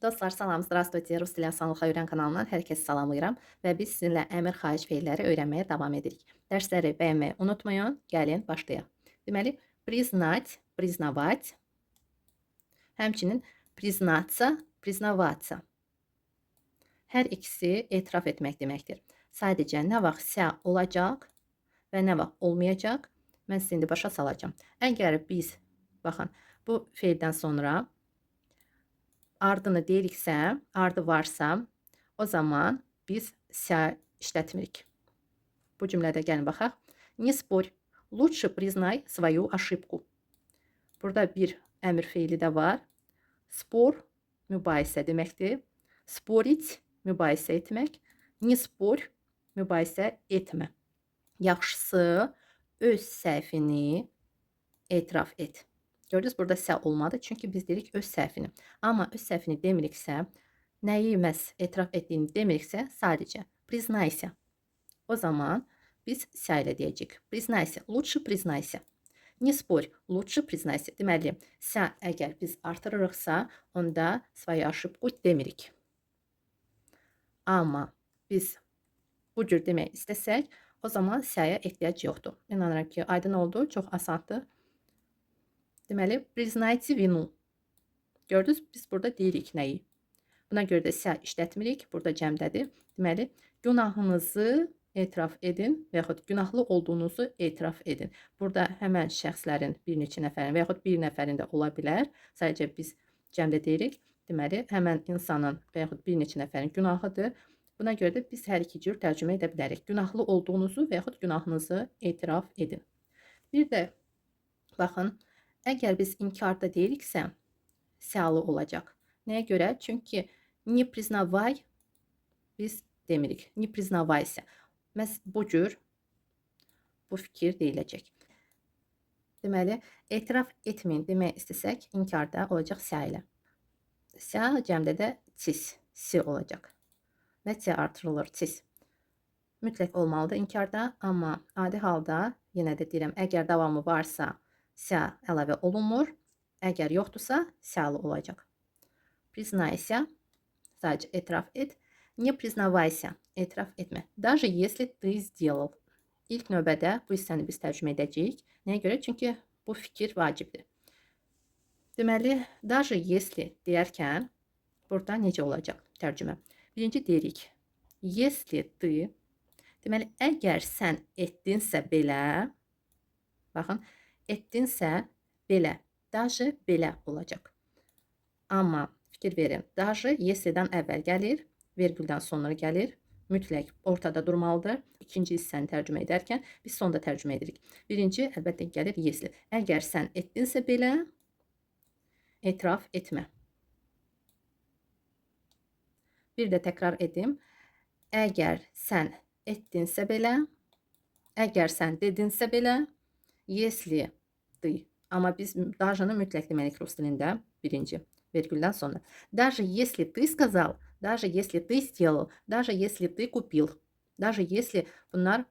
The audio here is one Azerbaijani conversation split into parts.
Dostlar, salam, здравствуйте. Rus dili asanlıqla öyrən kanalından hər kəsi salamlayıram və biz sizinlə əmr xahiş feilləri öyrənməyə davam edirik. Dərsləri bəyənməyi unutmayın. Gəlin başlayaq. Deməli, признать, признавать, həmçinin признаться, признаваться. Hər ikisi etiraf etmək deməkdir. Sadəcə nə vaxt sə olacaq və nə vaxt olmayacaq, mən sizi indi başa salacağam. Əgər biz, baxın, bu feildən sonra ardını deyiriksə, ardı varsa, o zaman biz sə işlətmirik. Bu cümlədə gəlin baxaq. Не спорь, лучше признай свою ошибку. Burada bir əmr feili də var. Spor mübahisə deməkdir. Sporit mübahisə etmək. Не spor mübahisə etmə. Yaxşısı öz səhvini etiraf et. Gördünüz, burada sə olmadı. Çünki biz deyirik öz səhvini. Amma öz səhvini demiriksə, nəyi məhz etiraf etdiyini demiriksə, sadəcə признайся. O zaman biz sə ilə deyəcəyik. Признайся, лучше признайся. Не спорь, лучше признайся. Deməli, sə əgər biz artırırıqsa, onda свою ошибку demirik. Amma biz bu cür demək istəsək, o zaman səyə ehtiyac yoxdur. İnanıram ki, aydın oldu, çox asandır. Deməli, признайте vinu. Gördünüz, biz burada deyirik nəyi? Buna görə də sə işlətmirik, burada cəmdədir. Deməli, günahınızı etiraf edin və yaxud günahlı olduğunuzu etiraf edin. Burada həmən şəxslərin bir neçə nəfərin və yaxud bir nəfərin də ola bilər. Sadəcə biz cəmdə deyirik. Deməli, həmən insanın və yaxud bir neçə nəfərin günahıdır. Buna görə də biz hər iki cür tərcümə edə bilərik. Günahlı olduğunuzu və yaxud günahınızı etiraf edin. Bir də, baxın, əgər biz inkarda deyiriksə, səlı olacaq. Nəyə görə? Çünki не признавай biz demirik. Не признавайся. Məhz bu cür bu fikir deyiləcək. Deməli, etiraf etməyin demək istəsək, inkarda olacaq sə ilə. Sə cəmdə də cis, si olacaq. Və sə artırılır, cis. Mütləq olmalıdır inkarda, amma adi halda, yenə də deyirəm, əgər davamı varsa, sə əlavə olunmur. Əgər yoxdursa, səli olacaq. Признайся, sadəcə etiraf et. Не признавайся, etiraf etmə. Даже если ты сделал. İlk növbədə bu hissəni biz tərcümə edəcəyik. Nəyə görə? Çünki bu fikir vacibdir. Deməli, даже если deyərkən, burada necə olacaq tərcümə? Birinci deyirik. Если ты, deməli, əgər sən etdinsə belə, baxın, etdinsə belə. Даже belə olacaq. Amma fikir verin. Даже если-dən əvvəl gəlir, vergüldən sonra gəlir. Mütləq ortada durmalıdır. İkinci hissəni tərcümə edərkən biz sonda tərcümə edirik. Birinci əlbəttə gəlir если. Əgər sən etdinsə belə, etiraf etmə. Bir də təkrar edim. Əgər sən etdinsə belə, əgər sən dedinsə belə, если ты. Amma biz dajını mütləq deməliyik rus dilində. Birinci, vergüldən sonra. Даже если ты сказал, даже если ты сделал, даже если ты купил, даже если bunlar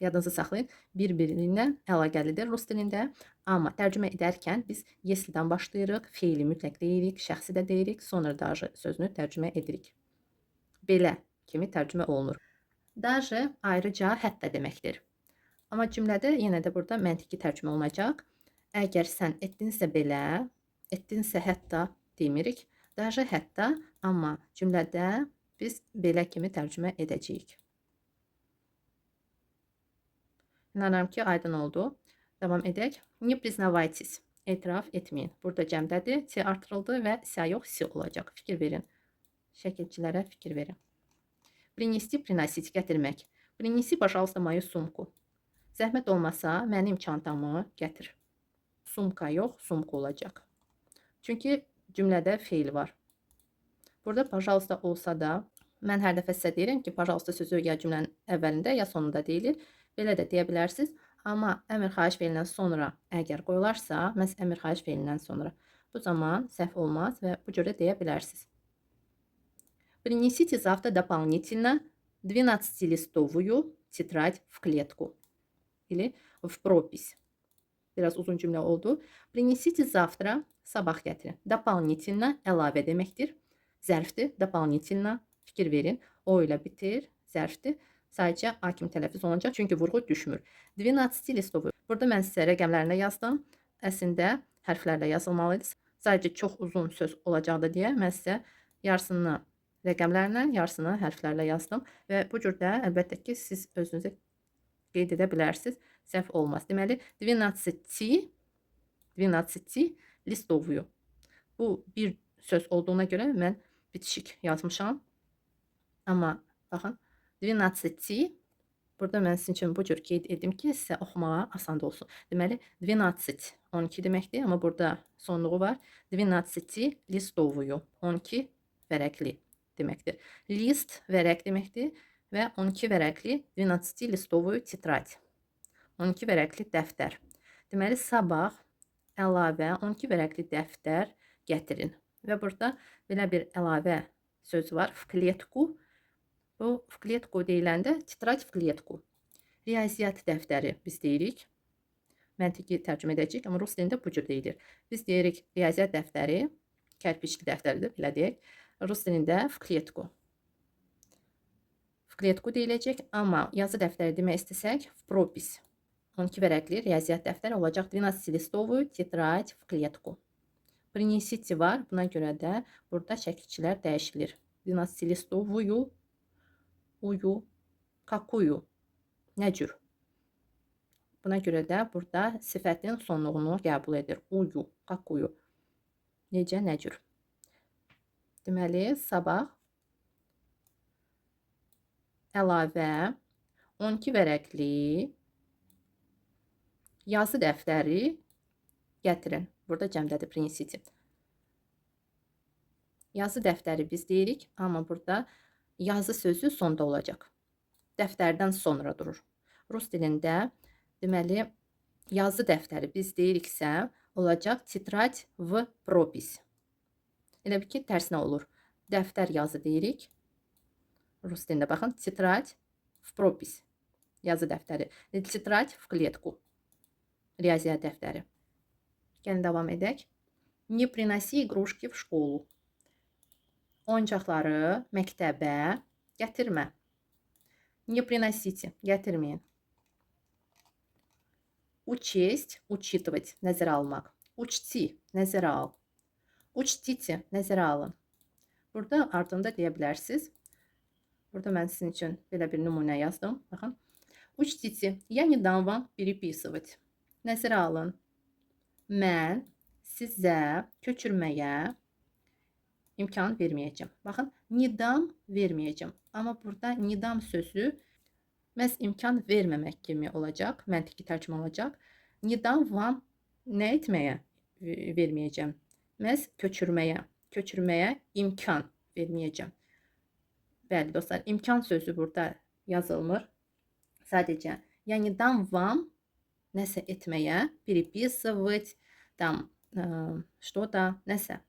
yadınızı saxlayın, bir-birindən əlaqəlidir rus dilində. Amma tərcümə edərkən biz если-dən başlayırıq, feili mütləq deyirik, şəxsi də deyirik, sonra даже sözünü tərcümə edirik. Belə kimi tərcümə olunur. Даже ayrıca hətta deməkdir. Amma cümlədə yenə də burada məntiqi tərcümə olunacaq. Əgər sən etdinsə belə, etdinsə hətta demirik. Даже hətta, amma cümlədə biz belə kimi tərcümə edəcəyik. İnanıram ki, aydın oldu. Davam edək. Не признавайтесь. Etiraf etməyin. Burada cəmdədir. Sə artırıldı və sə yox, si olacaq. Fikir verin. Şəkilçilərə fikir verin. Принести, приносить, gətirmək. Принеси, пожалуйста, мою сумку. Zəhmət olmasa, mənim çantamı gətir. Sumka yox, sumka olacaq. Çünki cümlədə feil var. Burada pожалуйста olsa da, mən hər dəfə sizə deyirəm ki, pожалуйста sözü ya cümlənin əvvəlində, ya sonunda deyilir. Belə də deyə bilərsiniz. Amma əmr xahiş feilindən sonra əgər qoyularsa, məhz əmr xahiş feilindən sonra, bu zaman səhv olmaz və bu cür də deyə bilərsiniz. Принесите завтра дополнительно 12-листовую тетрадь в клетку. Или в пропись. Biraz uzun cümlə oldu. Принесите завтра, sabah gətirin. Дополнительно əlavə deməkdir. Zərfdir. Дополнительно fikir verin. O ilə bitir. Zərfdir. Sadəcə A kimi tələffüz olunacaq, çünki vurğu düşmür. 12 listovu. Burada mən sizə rəqəmlərlə yazdım. Əslində hərflərlə yazılmalıydı. Sadəcə çox uzun söz olacaqdı deyə mən sizə yarısını rəqəmlərlə, yarısını hərflərlə yazdım. Və bu cürdə əlbəttə ki, siz özünüzə qeyd edə bilərsiniz. Səhv olmaz. Deməli, 12 listovuyu. Bu bir söz olduğuna görə mən bitişik yazmışam. Amma baxın, 12 burada mən sizin üçün bu cür qeyd edim ki, sizə oxumağa asan olsun. Deməli, 12 12 deməkdir, amma burada sonluğu var. 12 listovuyu 12 vərəqli deməkdir. List vərəq deməkdir və 12 vərəqli 12 listovuyu titrat. 12 vərəqli dəftər. Deməli, sabah əlavə 12 vərəqli dəftər gətirin. Və burada belə bir əlavə söz var. V kletku. Bu v kletku deyiləndə titrat v kletku. Riyaziyyat dəftəri biz deyirik. Məntiqi tərcümə edəcəyik, amma rus dilində bu cür deyilir. Biz deyirik riyaziyyat dəftəri, kərpiçli dəftərdir, belə deyək. Rus dilində v kletku. V kletku deyiləcək, amma yazı dəftəri demək istəsək, v propis. 12 vərəqli riyaziyyat dəftəri olacaq. 12 listovuyu titrat v kletku. Принесите var, buna görə də burada şəkilçilər dəyişilir. 12 listovuyu, uyu, kakuyu, nə cür? Buna görə də burada sifətin sonluğunu qəbul edir. Uyu, kakuyu, necə, nə cür? Deməli, sabah əlavə 12 vərəqli yazı dəftəri gətirin. Burada cəmdədir, prinsiti. Yazı dəftəri biz deyirik, amma burada yazı sözü sonda olacaq. Dəftərdən sonra durur. Rus dilində deməli, yazı dəftəri biz deyiriksə, olacaq titrat v propis. Elə bir ki, tərsinə olur. Dəftər yazı deyirik. Rus dilində baxın, titrat v propis. Yazı dəftəri. Titrat v kletku. Riyaziyyat dəftəri. Gəlin davam edək. Не приноси игрушки в школу. Oyuncaqları məktəbə gətirmə. Не приносите, gətirməyin. Учесть, учитывать, nəzərə almaq. Учти, nəzərə al. Учтите, nəzərə alın. Burada ardında deyə bilərsiniz. Burada mən sizin üçün belə bir nümunə yazdım. Baxın. Учтите, я не дам вам переписывать. Nəzərə alın. Mən sizə köçürməyə imkan verməyəcəm. Baxın, nidam verməyəcəm. Amma burada nidam sözü məhz imkan verməmək kimi olacaq. Məntiqi tərcümə olacaq. Nidam vam nə etməyə verməyəcəm? Məhz köçürməyə imkan verməyəcəm. Bəli, dostlar, imkan sözü burada yazılmır. Sadəcə, я не dam вам nəsə etməyə, переписывать, там, что-то, nəsə.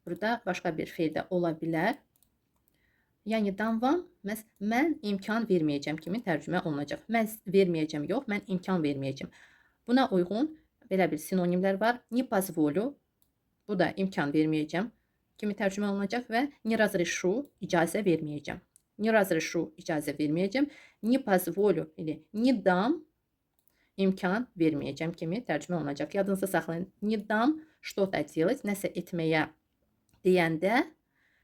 Burada başqa bir feil də ola bilər. Я не dam вам, mən imkan verməyəcəm kimi tərcümə olunacaq. Mən verməyəcəm, yox, mən imkan verməyəcəm. Buna uyğun belə bir sinonimlər var. Не позволю, bu da imkan verməyəcəm kimi tərcümə olunacaq və не разрешу, icazə verməyəcəm. Не разрешу, icazə verməyəcəm. Не позволю, или не dam, imkan verməyəcəm kimi tərcümə olunacaq. Yadınızda saxlayın. Не dam что-то делать, nəsə etməyə deyəndə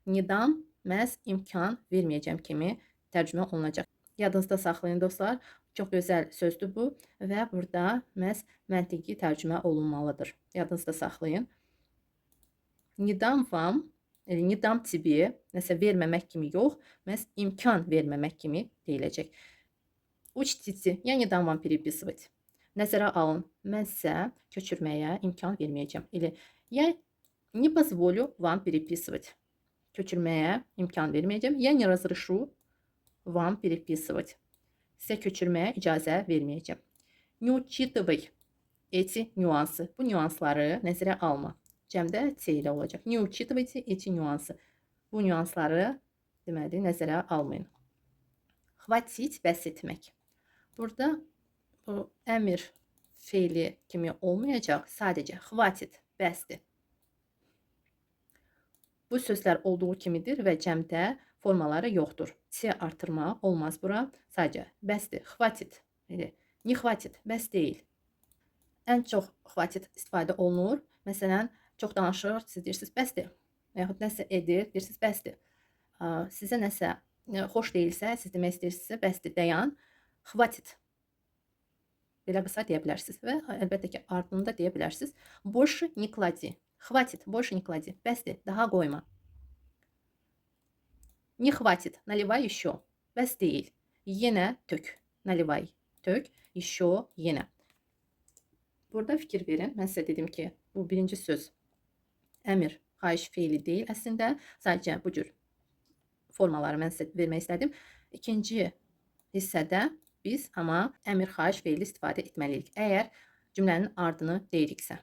не dam məhz imkan verməyəcəm kimi tərcümə olunacaq. Yadınızda saxlayın dostlar. Çox gözəl sözdür bu və burada məhz məntiqi tərcümə olunmalıdır. Yadınızda saxlayın. Не dam вам, не dam тебе, nəsə verməmək kimi yox, məhz imkan verməmək kimi deyiləcək. Учтите, я не dam вам переписывать. Nəzərə alın, mən sizə köçürməyə imkan verməyəcəm. Elə, я не позволю вам переписывать. Köçürməyə imkan verməyəcəm. Я не разрешу вам переписывать. Sizə köçürməyə icazə verməyəcəm. Не учитывай эти нюансы. Bu nüansları nəzərə alma. Cəmdə C ilə olacaq. Не учитывайте эти нюансы. Bu nüansları deməli nəzərə almayın. Хватить, bəs etmək. Burada bu əmr feili kimi olmayacaq. Sadəcə xvatit, bəsdir. Bu sözlər olduğu kimidir və cəmdə formaları yoxdur. C artırmaq olmaz bura. Sadəcə bəsdir, xvatit. Elə, не хватит, bəs deyil. Ən çox xvatit istifadə olunur. Məsələn, çox danışır, siz deyirsiniz bəsdir. Və yaxud nəsə edir, deyirsiniz bəsdir. Sizə nəsə xoş deyilsə, siz demək istəyirsinizsə bəsdir, dayan. Xvatit. Belə qısa deyə bilərsiniz və əlbəttə ki, ardında deyə bilərsiniz. Больше не клади. Хватит, больше не клади. Bəsdir, daha qoyma. Не хватит, наливай еще. Bəs deyil. Yenə tök. Наливай. Tök. Еще yenə. Burada fikir verin. Mən sizə dedim ki, bu birinci söz əmr, xahiş feili deyil əslində. Sadəcə bu cür formaları mən sizə vermək istədim. İkinci hissədə biz amma əmr, xahiş feili istifadə etməliyik. Əgər cümlənin ardını deyiriksə.